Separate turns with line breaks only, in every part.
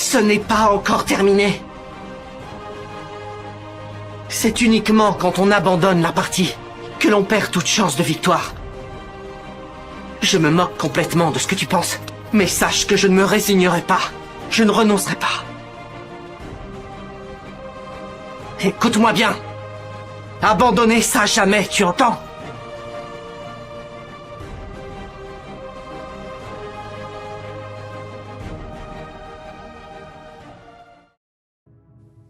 Ce n'est pas encore terminé. C'est uniquement quand on abandonne la partie que l'on perd toute chance de victoire. Je me moque complètement de ce que tu penses, mais sache que je ne me résignerai pas. Je ne renoncerai pas. Écoute-moi bien. Abandonner ça jamais, tu entends?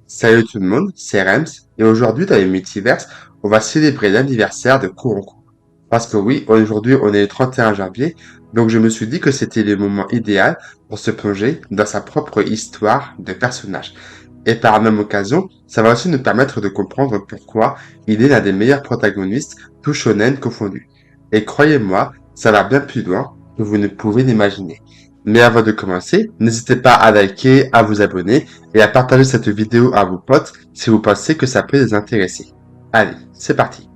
Salut tout le monde, c'est Rems, et aujourd'hui dans les Multiverses, on va célébrer l'anniversaire de Kuroko. Parce que oui, aujourd'hui on est le 31 janvier, donc je me suis dit que c'était le moment idéal pour se plonger dans sa propre histoire de personnage. Et par la même occasion, ça va aussi nous permettre de comprendre pourquoi il est l'un des meilleurs protagonistes, tout shonen confondu. Et croyez-moi, ça va bien plus loin que vous ne pouvez l'imaginer. Mais avant de commencer, n'hésitez pas à liker, à vous abonner et à partager cette vidéo à vos potes si vous pensez que ça peut les intéresser. Allez, c'est parti.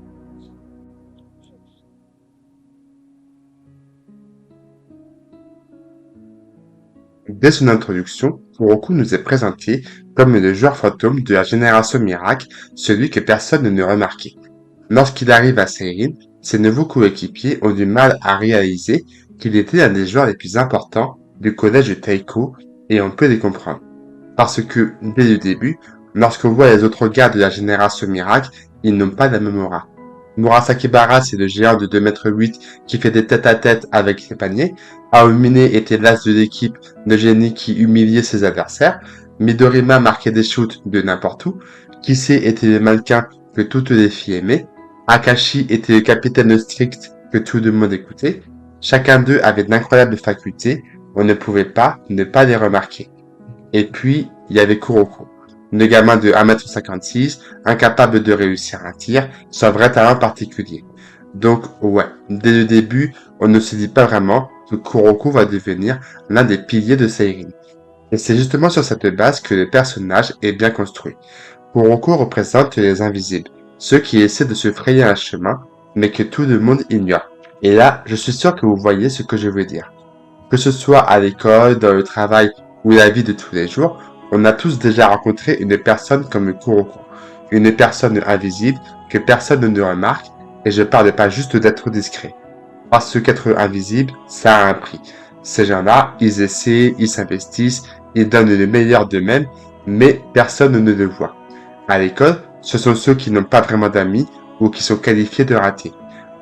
Dès son introduction, Kuroko nous est présenté comme le joueur fantôme de la génération miracle, celui que personne ne remarquait. Lorsqu'il arrive à Seirin, ses nouveaux coéquipiers ont du mal à réaliser qu'il était l'un des joueurs les plus importants du collège Taiko, et on peut les comprendre. Parce que, dès le début, lorsqu'on voit les autres gars de la génération miracle, ils n'ont pas la même aura. Murasakibara, c'est le géant de 2,8 m qui fait des tête-à-tête avec ses paniers. Aomine était l'as de l'équipe de génie qui humiliait ses adversaires. Midorima marquait des shoots de n'importe où. Kisei était le mannequin que toutes les filles aimaient. Akashi était le capitaine strict que tout le monde écoutait. Chacun d'eux avait d'incroyables facultés, on ne pouvait pas ne pas les remarquer. Et puis, il y avait Kuroko, le gamin de 1,56 m, incapable de réussir un tir, sans vrai talent particulier. Donc, ouais, dès le début, on ne se dit pas vraiment que Kuroko va devenir l'un des piliers de Seirin. Et c'est justement sur cette base que le personnage est bien construit. Kuroko représente les invisibles, ceux qui essaient de se frayer un chemin, mais que tout le monde ignore. Et là, je suis sûr que vous voyez ce que je veux dire. Que ce soit à l'école, dans le travail ou la vie de tous les jours, on a tous déjà rencontré une personne comme Kuroko. Une personne invisible que personne ne remarque, et je parle pas juste d'être discret. Parce qu'être invisible, ça a un prix. Ces gens-là, ils essaient, ils s'investissent, ils donnent le meilleur d'eux-mêmes, mais personne ne le voit. À l'école, ce sont ceux qui n'ont pas vraiment d'amis ou qui sont qualifiés de ratés.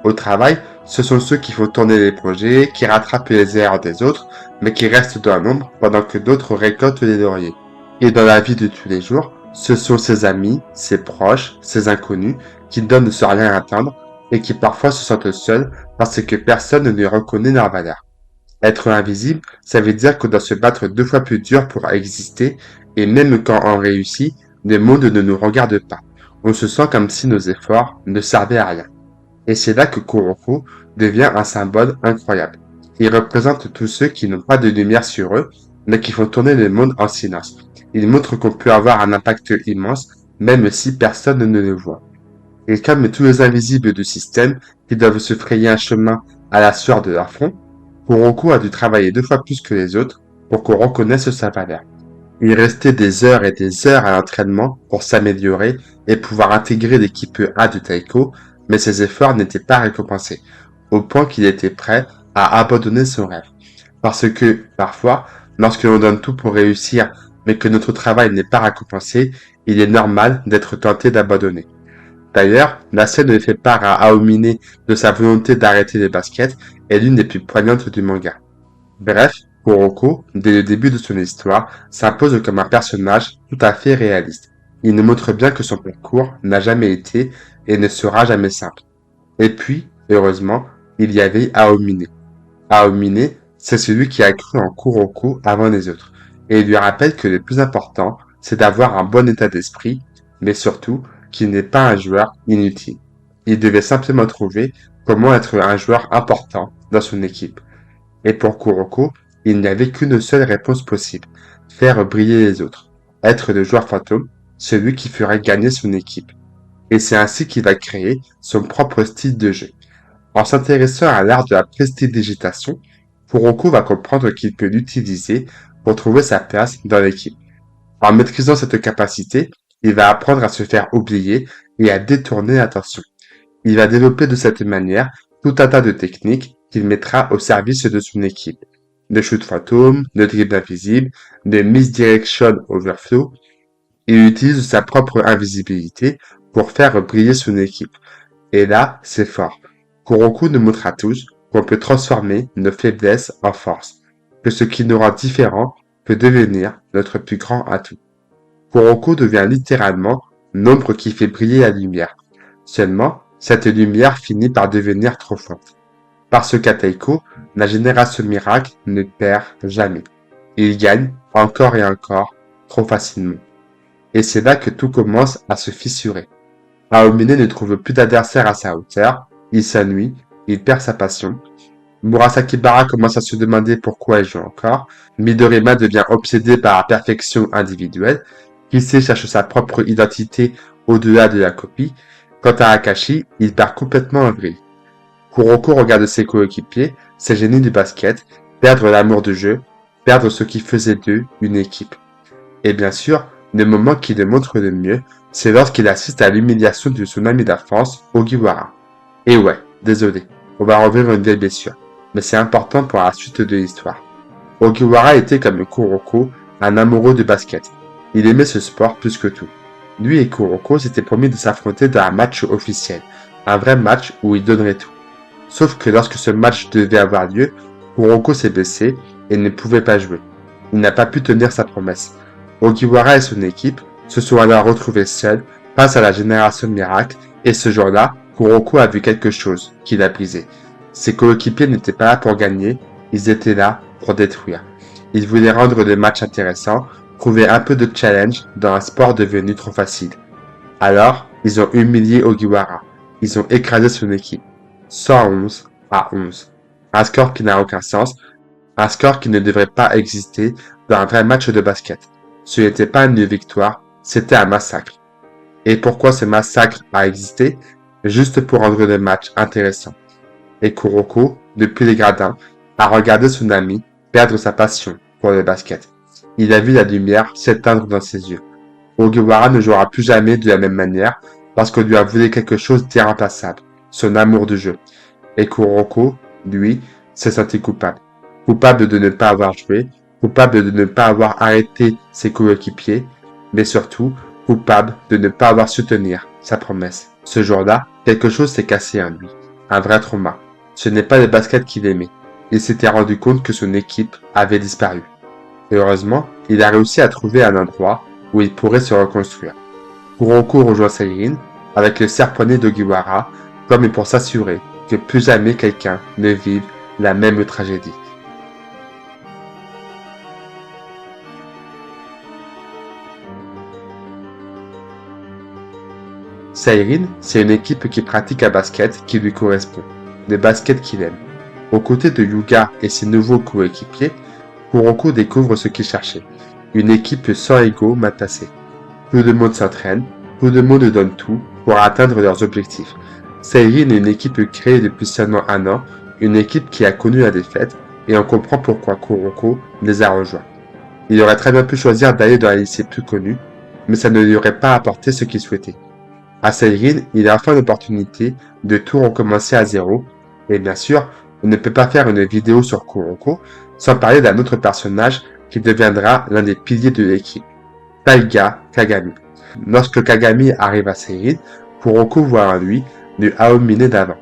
Au travail, ce sont ceux qui font tourner les projets, qui rattrapent les erreurs des autres, mais qui restent dans l'ombre pendant que d'autres récoltent les lauriers. Et dans la vie de tous les jours, ce sont ses amis, ses proches, ses inconnus, qui donnent sans rien attendre et qui parfois se sentent seuls parce que personne ne reconnaît leur valeur. Être invisible, ça veut dire qu'on doit se battre 2 fois plus dur pour exister, et même quand on réussit, le monde ne nous regarde pas. On se sent comme si nos efforts ne servaient à rien. Et c'est là que Kuroko devient un symbole incroyable. Il représente tous ceux qui n'ont pas de lumière sur eux, mais qui font tourner le monde en silence. Il montre qu'on peut avoir un impact immense, même si personne ne le voit. Et comme tous les invisibles du système, qui doivent se frayer un chemin à la sueur de leur front, Kuroko a dû travailler 2 fois plus que les autres pour qu'on reconnaisse sa valeur. Il restait des heures et des heures à l'entraînement pour s'améliorer et pouvoir intégrer l'équipe A de Taiko, mais ses efforts n'étaient pas récompensés, au point qu'il était prêt à abandonner son rêve. Parce que, parfois, lorsque l'on donne tout pour réussir, mais que notre travail n'est pas récompensé, il est normal d'être tenté d'abandonner. D'ailleurs, la scène où il fait part à Aomine de sa volonté d'arrêter les baskets est l'une des plus poignantes du manga. Bref, Kuroko, dès le début de son histoire, s'impose comme un personnage tout à fait réaliste. Il nous montre bien que son parcours n'a jamais été et ne sera jamais simple. Et puis, heureusement, il y avait Aomine. Aomine, c'est celui qui a cru en Kuroko avant les autres, et il lui rappelle que le plus important, c'est d'avoir un bon état d'esprit, mais surtout qu'il n'est pas un joueur inutile. Il devait simplement trouver comment être un joueur important dans son équipe. Et pour Kuroko, il n'y avait qu'une seule réponse possible, faire briller les autres, être le joueur fantôme, celui qui ferait gagner son équipe. Et c'est ainsi qu'il va créer son propre style de jeu. En s'intéressant à l'art de la prestidigitation, Kuroko va comprendre qu'il peut l'utiliser pour trouver sa place dans l'équipe. En maîtrisant cette capacité, il va apprendre à se faire oublier et à détourner l'attention. Il va développer de cette manière tout un tas de techniques qu'il mettra au service de son équipe. De shoot fantôme, de dribble invisible, de misdirection overflow. Il utilise sa propre invisibilité pour faire briller son équipe. Et là, c'est fort. Kuroko nous montre à tous qu'on peut transformer nos faiblesses en force, que ce qui nous rend différents peut devenir notre plus grand atout. Kuroko devient littéralement l'ombre qui fait briller la lumière. Seulement, cette lumière finit par devenir trop forte. Parce qu'à Taiko, la génération miracle ne perd jamais. Il gagne encore et encore, trop facilement. Et c'est là que tout commence à se fissurer. Aomine ne trouve plus d'adversaire à sa hauteur, il s'ennuie, il perd sa passion. Murasaki Bara commence à se demander pourquoi il joue encore. Midorima devient obsédé par la perfection individuelle. Kisei cherche sa propre identité au-delà de la copie. Quant à Akashi, il perd complètement un vrille. Kuroko regarde ses coéquipiers, ses génies du basket, perdre l'amour du jeu, perdre ce qui faisait d'eux une équipe. Et bien sûr, le moment qui le montre le mieux, c'est lorsqu'il assiste à l'humiliation de son ami d'enfance, Ogiwara. Et ouais, désolé, on va revivre une vieille blessure, mais c'est important pour la suite de l'histoire. Ogiwara était comme Kuroko, un amoureux de basket. Il aimait ce sport plus que tout. Lui et Kuroko s'étaient promis de s'affronter dans un match officiel, un vrai match où ils donneraient tout. Sauf que lorsque ce match devait avoir lieu, Kuroko s'est blessé et ne pouvait pas jouer. Il n'a pas pu tenir sa promesse. Ogiwara et son équipe se sont alors retrouvés seuls face à la génération miracle et ce jour-là, Kuroko a vu quelque chose qui l'a brisé. Ses coéquipiers n'étaient pas là pour gagner, ils étaient là pour détruire. Ils voulaient rendre le match intéressant, trouver un peu de challenge dans un sport devenu trop facile. Alors, ils ont humilié Ogiwara. Ils ont écrasé son équipe. 111 à 11. Un score qui n'a aucun sens, un score qui ne devrait pas exister dans un vrai match de basket. Ce n'était pas une victoire, c'était un massacre. Et pourquoi ce massacre a existé? Juste pour rendre le match intéressant. Et Kuroko, depuis les gradins, a regardé son ami perdre sa passion pour le basket. Il a vu la lumière s'éteindre dans ses yeux. Ogiwara ne jouera plus jamais de la même manière parce qu'on lui a voulu quelque chose d'irremplaçable, son amour du jeu. Et Kuroko, lui, s'est senti coupable. Coupable de ne pas avoir joué, coupable de ne pas avoir arrêté ses coéquipiers, mais surtout coupable de ne pas avoir su tenir sa promesse. Ce jour-là, quelque chose s'est cassé en lui. Un vrai trauma. Ce n'est pas le basket qu'il aimait. Il s'était rendu compte que son équipe avait disparu. Et heureusement, il a réussi à trouver un endroit où il pourrait se reconstruire. Kuroko rejoint Seirin avec le serponné d'Ogiwara comme pour s'assurer que plus jamais quelqu'un ne vive la même tragédie. Seirin, c'est une équipe qui pratique un basket qui lui correspond, le basket qu'il aime. Aux côtés de Yuga et ses nouveaux coéquipiers, Kuroko découvre ce qu'il cherchait, une équipe sans ego mal placée. Tout le monde s'entraîne, tout le monde donne tout pour atteindre leurs objectifs. Seirin est une équipe créée depuis seulement un an, une équipe qui a connu la défaite, et on comprend pourquoi Kuroko les a rejoints. Il aurait très bien pu choisir d'aller dans un lycée plus connu, mais ça ne lui aurait pas apporté ce qu'il souhaitait. À Seirin, il a enfin l'opportunité de tout recommencer à zéro, et bien sûr, on ne peut pas faire une vidéo sur Kuroko sans parler d'un autre personnage qui deviendra l'un des piliers de l'équipe, Taiga Kagami. Lorsque Kagami arrive à Seirin, Kuroko voit en lui le Aomine d'avant.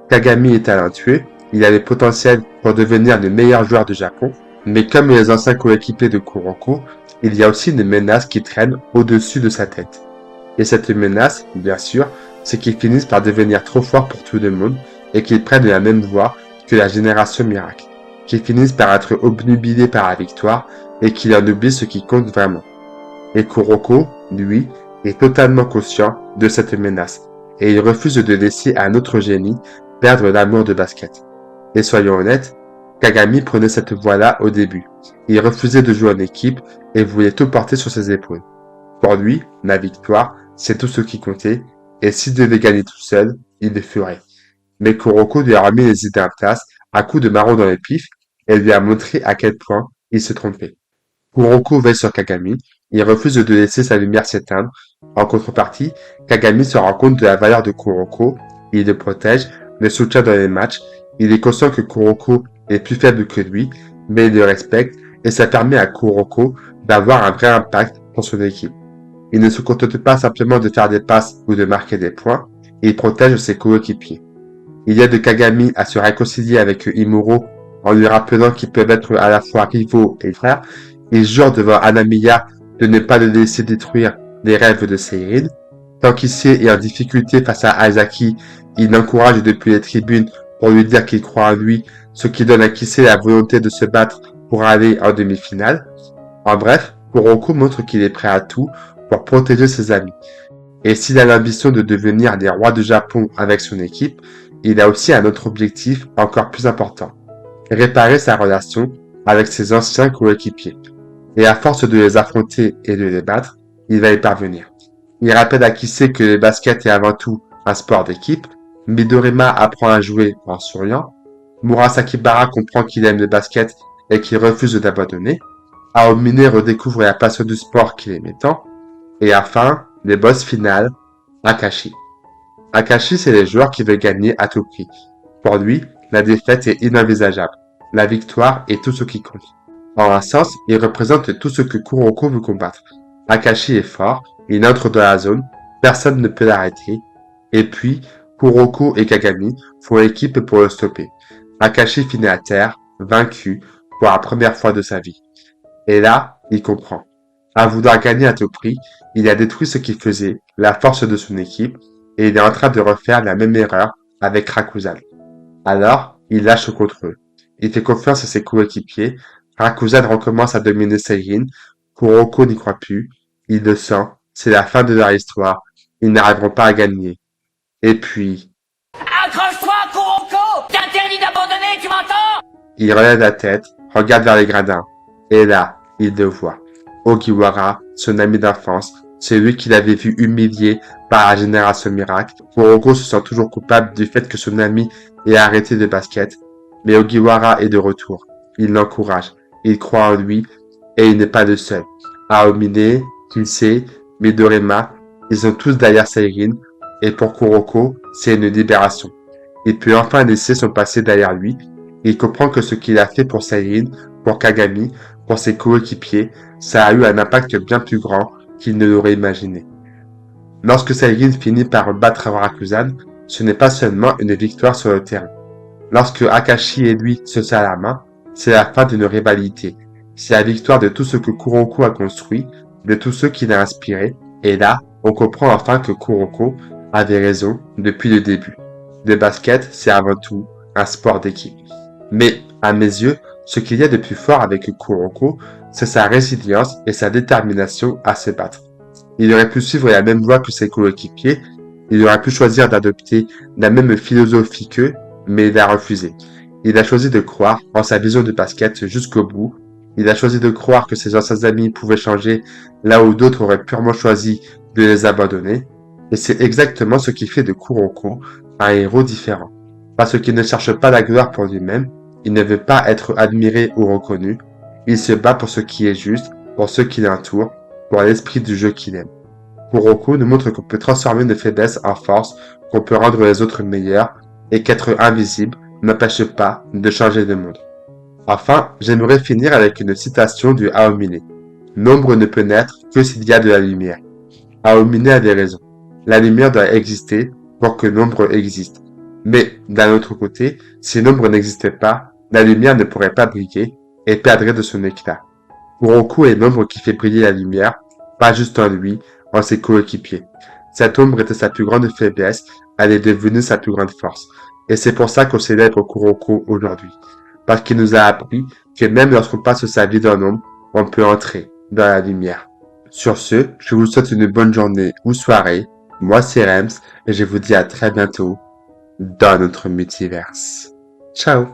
Kagami est talentueux, il a le potentiel pour devenir le meilleur joueur du Japon, mais comme les anciens coéquipiers de Kuroko, il y a aussi une menace qui traîne au-dessus de sa tête. Et cette menace, bien sûr, c'est qu'ils finissent par devenir trop forts pour tout le monde et qu'ils prennent la même voie que la génération miracle, qu'ils finissent par être obnubilés par la victoire et qu'ils en oublient ce qui compte vraiment. Et Kuroko, lui, est totalement conscient de cette menace et il refuse de laisser un autre génie perdre l'amour de basket. Et soyons honnêtes, Kagami prenait cette voie-là au début. Il refusait de jouer en équipe et voulait tout porter sur ses épaules. Pour lui, la victoire, c'est tout ce qui comptait, et s'il devait gagner tout seul, il le ferait. Mais Kuroko lui a remis les idées en place à coups de marron dans les pifs et lui a montré à quel point il se trompait. Kuroko veille sur Kagami, il refuse de laisser sa lumière s'éteindre. En contrepartie, Kagami se rend compte de la valeur de Kuroko, il le protège, le soutient dans les matchs, il est conscient que Kuroko est plus faible que lui, mais il le respecte et ça permet à Kuroko d'avoir un vrai impact pour son équipe. Il ne se contente pas simplement de faire des passes ou de marquer des points, il protège ses coéquipiers. Il aide Kagami à se réconcilier avec Imuro en lui rappelant qu'ils peuvent être à la fois rivaux et frères. Il jure devant Hanamiya de ne pas le laisser détruire les rêves de Seirin. Tant qu'Issei est en difficulté face à Aizaki, il l'encourage depuis les tribunes pour lui dire qu'il croit en lui, ce qui donne à Kisei la volonté de se battre pour aller en demi-finale. En bref, Kuroko montre qu'il est prêt à tout pour protéger ses amis. Et s'il a l'ambition de devenir des rois du Japon avec son équipe, il a aussi un autre objectif encore plus important. Réparer sa relation avec ses anciens coéquipiers. Et à force de les affronter et de les battre, il va y parvenir. Il rappelle à Kisei que le basket est avant tout un sport d'équipe. Midorima apprend à jouer en souriant. Murasakibara comprend qu'il aime le basket et qu'il refuse d'abandonner. Aomine redécouvre la passion du sport qu'il aimait tant. Et enfin, le boss final, Akashi. Akashi, c'est le joueur qui veut gagner à tout prix. Pour lui, la défaite est inenvisageable. La victoire est tout ce qui compte. En un sens, il représente tout ce que Kuroko veut combattre. Akashi est fort, il entre dans la zone, personne ne peut l'arrêter. Et puis, Kuroko et Kagami font équipe pour le stopper. Akashi finit à terre, vaincu, pour la première fois de sa vie. Et là, il comprend. À vouloir gagner à tout prix, il a détruit ce qui faisait la force de son équipe et il est en train de refaire la même erreur avec Rakuzan. Alors, il lâche contre eux. Il fait confiance à ses coéquipiers. Rakuzan recommence à dominer Seirin. Kuroko n'y croit plus. Il le sent. C'est la fin de leur histoire. Ils n'arriveront pas à gagner. Et puis,
Accroche-toi, Kuroko! T'es interdit d'abandonner, tu m'entends?
il relève la tête, regarde vers les gradins. Et là, il le voit. Ogiwara, son ami d'enfance, celui qu'il avait vu humilié par la génération miracle. Kuroko se sent toujours coupable du fait que son ami ait arrêté le basket. Mais Ogiwara est de retour. Il l'encourage. Il croit en lui et il n'est pas le seul. Aomine, Kinsei, Midorima, ils sont tous derrière Seirin et pour Kuroko, c'est une libération. Il peut enfin laisser son passé derrière lui. Il comprend que ce qu'il a fait pour Seirin, pour Kagami, pour ses coéquipiers, ça a eu un impact bien plus grand qu'il ne l'aurait imaginé. Lorsque Seirin finit par battre Rakuzan, ce n'est pas seulement une victoire sur le terrain. Lorsque Akashi et lui se serrent la main, c'est la fin d'une rivalité. C'est la victoire de tout ce que Kuroko a construit, de tous ceux qu'il a inspiré, et là, on comprend enfin que Kuroko avait raison depuis le début. Le basket, c'est avant tout un sport d'équipe. Mais, à mes yeux, ce qu'il y a de plus fort avec Kuroko, c'est sa résilience et sa détermination à se battre. Il aurait pu suivre la même voie que ses coéquipiers, il aurait pu choisir d'adopter la même philosophie qu'eux, mais il a refusé. Il a choisi de croire en sa vision de basket jusqu'au bout. Il a choisi de croire que ses anciens amis pouvaient changer là où d'autres auraient purement choisi de les abandonner. Et c'est exactement ce qui fait de Kuroko un héros différent. Parce qu'il ne cherche pas la gloire pour lui-même, il ne veut pas être admiré ou reconnu, il se bat pour ce qui est juste, pour ceux qui l'entourent, pour l'esprit du jeu qu'il aime. Kuroko nous montre qu'on peut transformer nos faiblesses en force, qu'on peut rendre les autres meilleurs, et qu'être invisible n'empêche pas de changer le monde. Enfin, j'aimerais finir avec une citation du Aomine. L'ombre ne peut naître que s'il y a de la lumière. Aomine avait raison. La lumière doit exister pour que l'ombre existe. Mais, d'un autre côté, si l'ombre n'existait pas, la lumière ne pourrait pas briller et perdrait de son éclat. Kuroko est l'ombre qui fait briller la lumière, pas juste en lui, en ses coéquipiers. Cette ombre était sa plus grande faiblesse, elle est devenue sa plus grande force. Et c'est pour ça qu'on célèbre Kuroko aujourd'hui. Parce qu'il nous a appris que même lorsqu'on passe sa vie dans l'ombre, on peut entrer dans la lumière. Sur ce, je vous souhaite une bonne journée ou soirée. Moi, c'est Rems et je vous dis à très bientôt dans notre multiverse. Ciao!